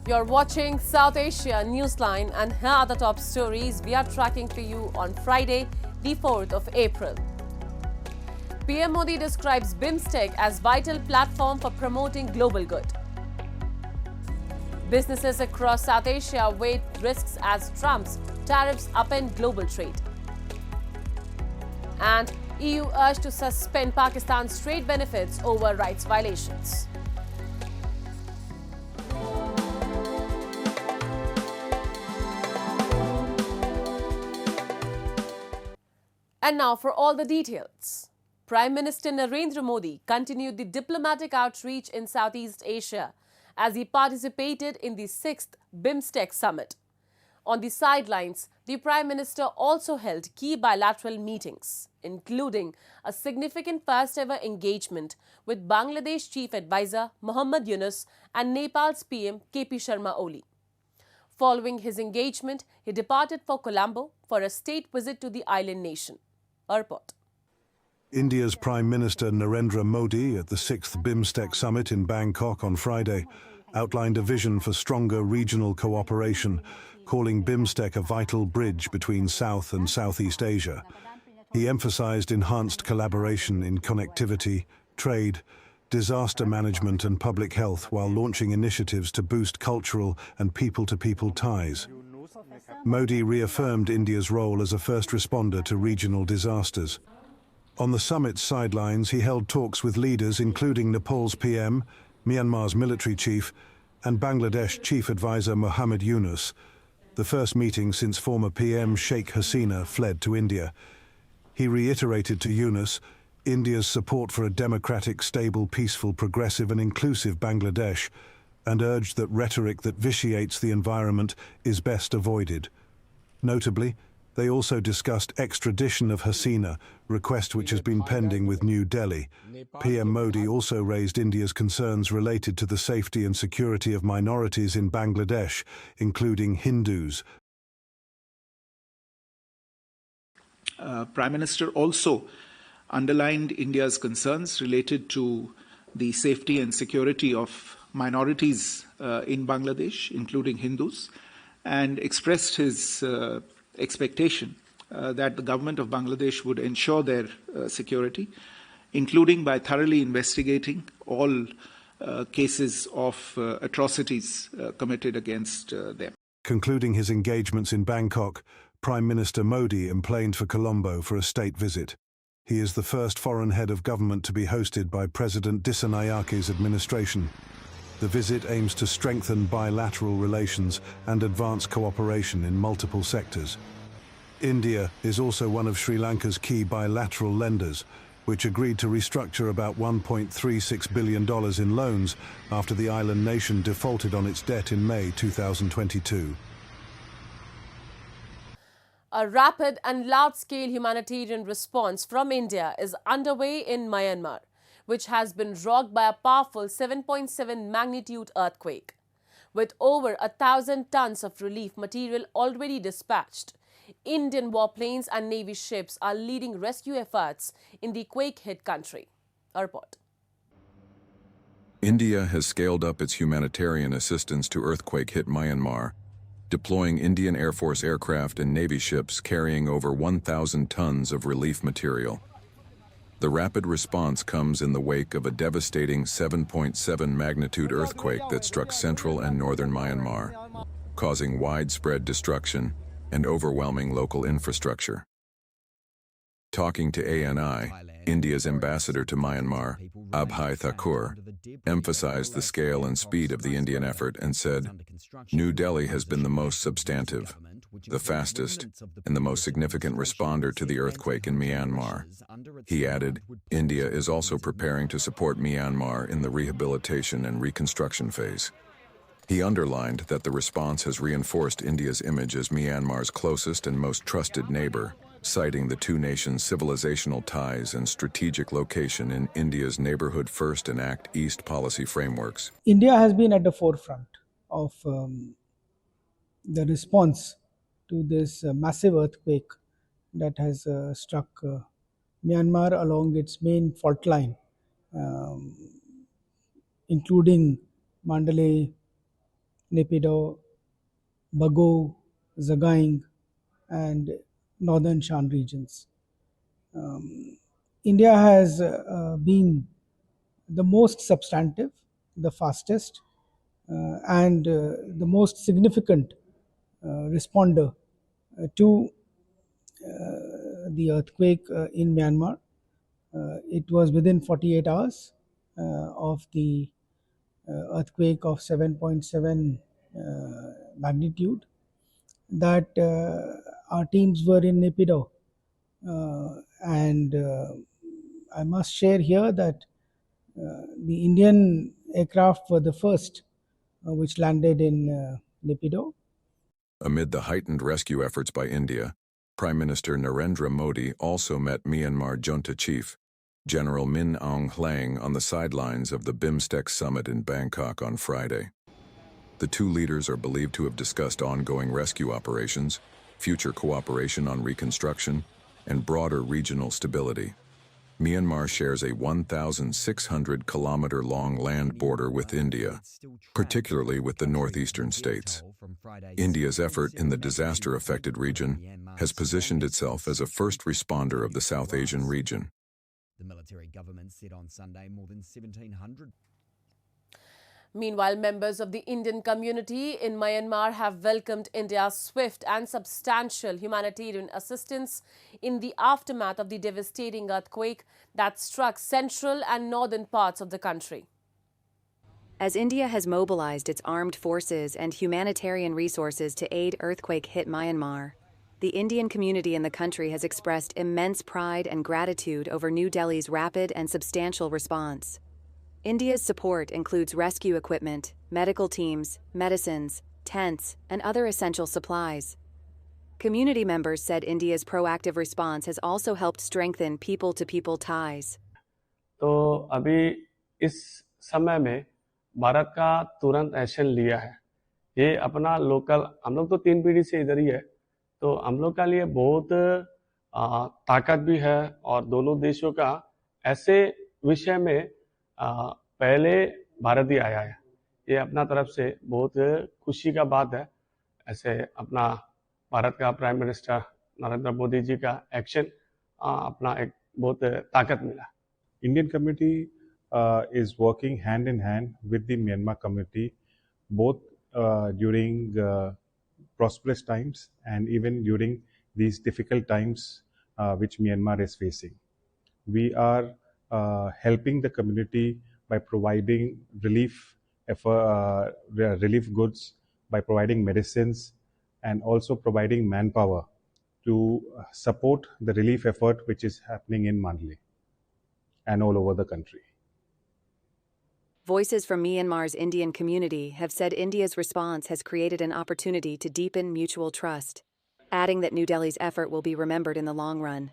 You're watching South Asia Newsline, and here are the top stories we are tracking for you on Friday, the 4th of April. PM Modi describes BIMSTEC as vital platform for promoting global good. Businesses across South Asia weigh risks as Trump's tariffs upend global trade. And EU urged to suspend Pakistan's trade benefits over rights violations. And now for all the details. Prime Minister Narendra Modi continued the diplomatic outreach in Southeast Asia as he participated in the 6th BIMSTEC summit. On the sidelines, the Prime Minister also held key bilateral meetings, including a significant first-ever engagement with Bangladesh Chief Advisor Muhammad Yunus and Nepal's PM KP Sharma Oli. Following his engagement, he departed for Colombo for a state visit to the island nation. Report. India's Prime Minister Narendra Modi at the 6th BIMSTEC summit in Bangkok on Friday outlined a vision for stronger regional cooperation, calling BIMSTEC a vital bridge between South and Southeast Asia. He emphasized enhanced collaboration in connectivity, trade, disaster management and public health while launching initiatives to boost cultural and people-to-people ties. Modi reaffirmed India's role as a first responder to regional disasters. On the summit's sidelines, he held talks with leaders including Nepal's PM, Myanmar's military chief, and Bangladesh Chief Advisor Muhammad Yunus, the first meeting since former PM Sheikh Hasina fled to India. He reiterated to Yunus India's support for a democratic, stable, peaceful, progressive and inclusive Bangladesh, and urged that rhetoric that vitiates the environment is best avoided. Notably, they also discussed extradition of Hasina, request which has been pending with New Delhi. PM Modi also raised India's concerns related to the safety and security of minorities in Bangladesh, including Hindus. Prime Minister also underlined India's concerns related to the safety and security of minorities in Bangladesh, including Hindus, and expressed his expectation that the government of Bangladesh would ensure their security, including by thoroughly investigating all cases of atrocities committed against them. Concluding his engagements in Bangkok, Prime Minister Modi emplaned for Colombo for a state visit. He is the first foreign head of government to be hosted by President Disanayake's administration. The visit aims to strengthen bilateral relations and advance cooperation in multiple sectors. India is also one of Sri Lanka's key bilateral lenders, which agreed to restructure about $1.36 billion in loans after the island nation defaulted on its debt in May 2022. A rapid and large-scale humanitarian response from India is underway in Myanmar, which has been rocked by a powerful 7.7 magnitude earthquake. With over 1,000 tons of relief material already dispatched, Indian warplanes and Navy ships are leading rescue efforts in the quake-hit country. A report. India has scaled up its humanitarian assistance to earthquake-hit Myanmar, deploying Indian Air Force aircraft and Navy ships carrying over 1,000 tons of relief material. The rapid response comes in the wake of a devastating 7.7 magnitude earthquake that struck central and northern Myanmar, causing widespread destruction and overwhelming local infrastructure. Talking to ANI, India's ambassador to Myanmar, Abhay Thakur, emphasized the scale and speed of the Indian effort and said, "New Delhi has been the most substantive, the fastest, and the most significant responder to the earthquake in Myanmar." He added, India is also preparing to support Myanmar in the rehabilitation and reconstruction phase. He underlined that the response has reinforced India's image as Myanmar's closest and most trusted neighbor, citing the two nations' civilizational ties and strategic location in India's Neighborhood First and Act East policy frameworks. India has been at the forefront of the response to this massive earthquake that has struck Myanmar along its main fault line, including Mandalay, Naypyidaw, Bago, Sagaing, and northern Shan regions. India has been the most substantive, the fastest, and the most significant responder to the earthquake in Myanmar. It was within 48 hours of the earthquake of 7.7 magnitude that our teams were in Naypyidaw. And I must share here that the Indian aircraft were the first which landed in Naypyidaw. Amid the heightened rescue efforts by India, Prime Minister Narendra Modi also met Myanmar junta chief, General Min Aung Hlaing, on the sidelines of the BIMSTEC summit in Bangkok on Friday. The two leaders are believed to have discussed ongoing rescue operations, future cooperation on reconstruction, and broader regional stability. Myanmar shares a 1,600-kilometer-long land border with India, particularly with the northeastern states. India's effort in the disaster-affected region has positioned itself as a first responder of the South Asian region. The military government said on Sunday more than 1,700. Meanwhile, members of the Indian community in Myanmar have welcomed India's swift and substantial humanitarian assistance in the aftermath of the devastating earthquake that struck central and northern parts of the country. As India has mobilized its armed forces and humanitarian resources to aid earthquake-hit Myanmar, the Indian community in the country has expressed immense pride and gratitude over New Delhi's rapid and substantial response. India's support includes rescue equipment, medical teams, medicines, tents, and other essential supplies. Community members said India's proactive response has also helped strengthen people-to-people ties. तो अभी इस समय में भारत का तुरंत action लिया है. ये अपना लोकल, हम लोग तो 3 पीढ़ी से इधर ही है, तो हम लोग के लिए बहुत ताकत भी है और दोनों देशों का ऐसे विषय में पहले भारत ही आया है. ये अपना तरफ से बहुत खुशी का बात है. ऐसे अपना भारत का प्राइम मिनिस्टर नरेंद्र मोदी जी का एक्शन अपना एक बहुत ताकत मिला. Indian community is working hand in hand with the Myanmar community, both during prosperous times and even during these difficult times which Myanmar is facing. We are helping the community by providing relief goods, by providing medicines, and also providing manpower to support the relief effort which is happening in Mandalay and all over the country. Voices from Myanmar's Indian community have said India's response has created an opportunity to deepen mutual trust, adding that New Delhi's effort will be remembered in the long run.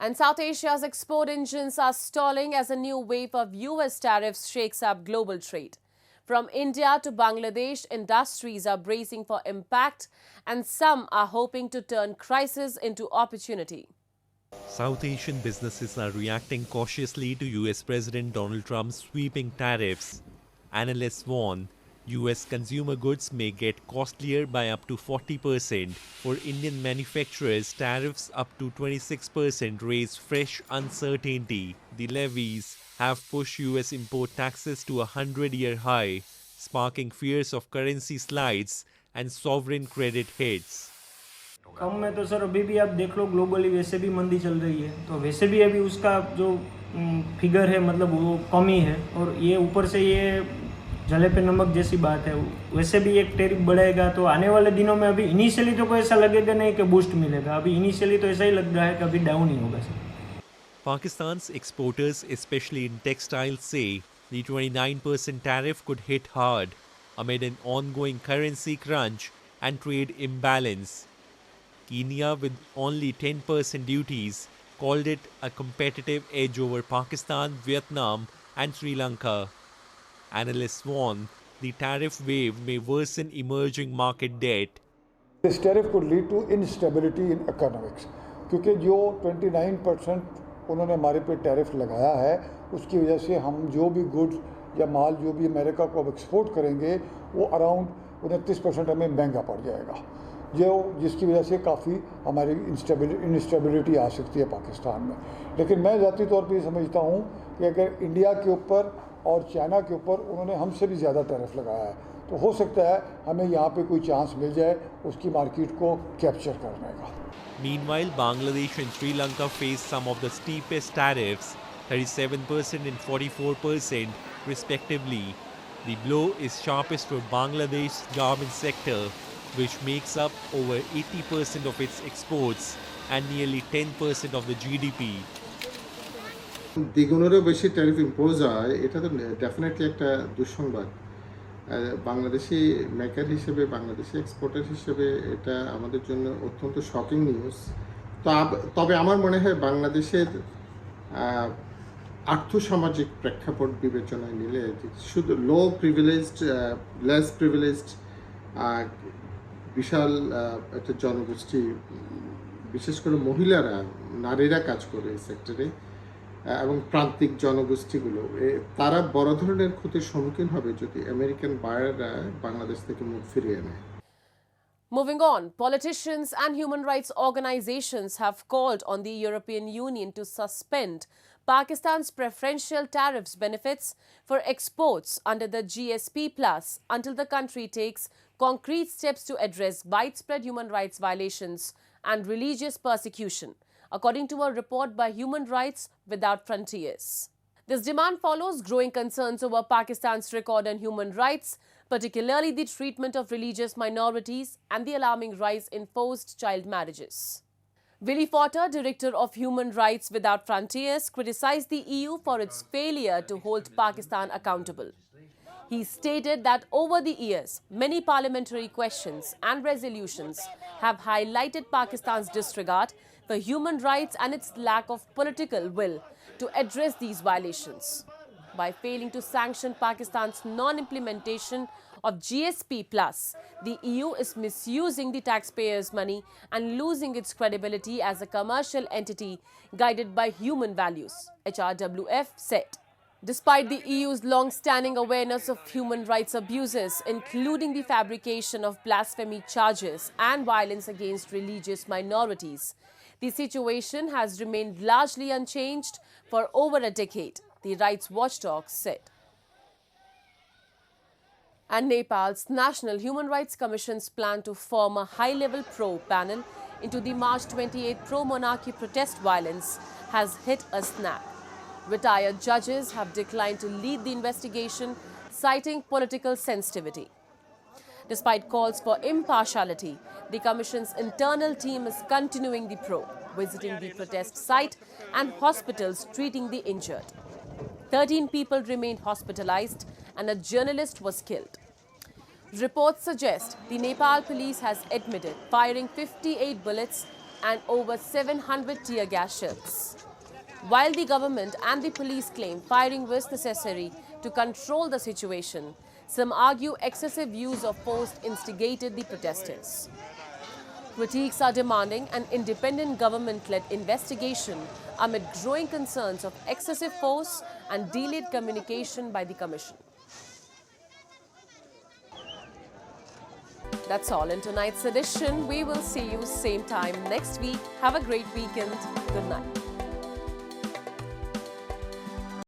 And South Asia's export engines are stalling as a new wave of US tariffs shakes up global trade. From India to Bangladesh, industries are bracing for impact, and some are hoping to turn crisis into opportunity. South Asian businesses are reacting cautiously to US President Donald Trump's sweeping tariffs. Analysts warn US consumer goods may get costlier by up to 40%. For Indian manufacturers, tariffs up to 26% raise fresh uncertainty. The levies have pushed US import taxes to a 100-year high, sparking fears of currency slides and sovereign credit hits. कम में तो sir अभी भी आप देख लो globally वैसे भी मंदी चल रही है, तो वैसे भी अभी उसका जो फिगर है मतलब वो कम ही है, और ये ऊपर से ये जले पे नमक जैसी बात है. वैसे भी एक टैरिफ बढ़ेगा तो आने वाले दिनों में अभी इनिशियली तो कोई ऐसा लगेगा नहीं कि बूस्ट मिलेगा. अभी इनिशियली तो ऐसा ही लग रहा है कि अभी डाउन ही होगा sir. Pakistan's exporters, especially in textiles, say the 29% tariff could hit hard amid an ongoing currency crunch and trade imbalance. Kenya, with only 10% duties, called it a competitive edge over Pakistan, Vietnam, and Sri Lanka. Analysts warn the tariff wave may worsen emerging market debt. This tariff could lead to instability in economics, क्योंकि जो 29% उन्होंने हमारे पे tariff लगाया है उसकी वजह से हम जो भी गुड्स या माल जो भी अमेरिका को अब एक्सपोर्ट करेंगे वो अराउंड 29% हमें महंगा पड़ जाएगा, जो जिसकी वजह से काफ़ी हमारी इंस्टेबिलिटी आ सकती है पाकिस्तान में। लेकिन मैं ज़ाती तौर पर ये समझता हूँ कि अगर इंडिया के ऊपर और चाइना के ऊपर उन्होंने हमसे भी ज़्यादा टैरिफ लगाया है, तो हो सकता है हमें यहाँ पे कोई चांस मिल जाए उसकी मार्केट को कैप्चर करने का। Meanwhile, Bangladesh and Sri Lanka face some of the steepest tariffs, 37% and 44% respectively. The blow is sharpest for Bangladesh's garment sector, which makes up over 80% of its exports and nearly 10% of the GDP. দ্বিগুণেরও বেশি tariff impose হয়, এটা তো definitely একটা দুঃসংবাদ। Bangladeshi maker হিসেবে, Bangladeshi exporter হিসেবে এটা আমাদের জন্য অত্যন্ত শকিং নিউজ। তবে আমার মনে হয় বাংলাদেশের আর্থসামাজিক প্রেক্ষাপট বিবেচনায় নিলে শুধু লেস প্রিভিলেজড বিশাল একটা জনগোষ্ঠী, বিশেষ করে মহিলারা, নারীরা কাজ করে এই সেক্টরে, এবং প্রান্তিক জনগোষ্ঠীগুলো, তারা বড় ধরনের ক্ষতির সম্মুখীন হবে যদি আমেরিকান বায়াররা বাংলাদেশ থেকে মুখ ফিরিয়ে নেয়। Moving on, politicians and human rights organizations have called on the European Union to suspend Pakistan's preferential tariffs benefits for exports under the GSP Plus until the country takes concrete steps to address widespread human rights violations and religious persecution, according to a report by Human Rights Without Frontiers. This demand follows growing concerns over Pakistan's record on human rights, particularly the treatment of religious minorities and the alarming rise in forced child marriages. Willy Potter, director of Human Rights Without Frontiers, criticized the EU for its failure to hold Pakistan accountable. He stated that over the years, many parliamentary questions and resolutions have highlighted Pakistan's disregard for human rights and its lack of political will to address these violations. By failing to sanction Pakistan's non-implementation of GSP Plus, the EU is misusing the taxpayers' money and losing its credibility as a commercial entity guided by human values, HRWF said. Despite the EU's long-standing awareness of human rights abuses, including the fabrication of blasphemy charges and violence against religious minorities, the situation has remained largely unchanged for over a decade, the rights watchdog said. And Nepal's National Human Rights Commission's plan to form a high-level probe panel into the March 28 pro-monarchy protest violence has hit a snag. Retired judges have declined to lead the investigation, citing political sensitivity. Despite calls for impartiality, the Commission's internal team is continuing the probe, visiting the protest site and hospitals treating the injured. 13 people remained hospitalized and a journalist was killed. Reports suggest the Nepal police has admitted firing 58 bullets and over 700 tear gas shells. While the government and the police claim firing was necessary to control the situation, some argue excessive use of force instigated the protesters. Critics are demanding an independent government-led investigation amid growing concerns of excessive force and delayed communication by the Commission. That's all in tonight's edition. We will see you same time next week. Have a great weekend. Good night.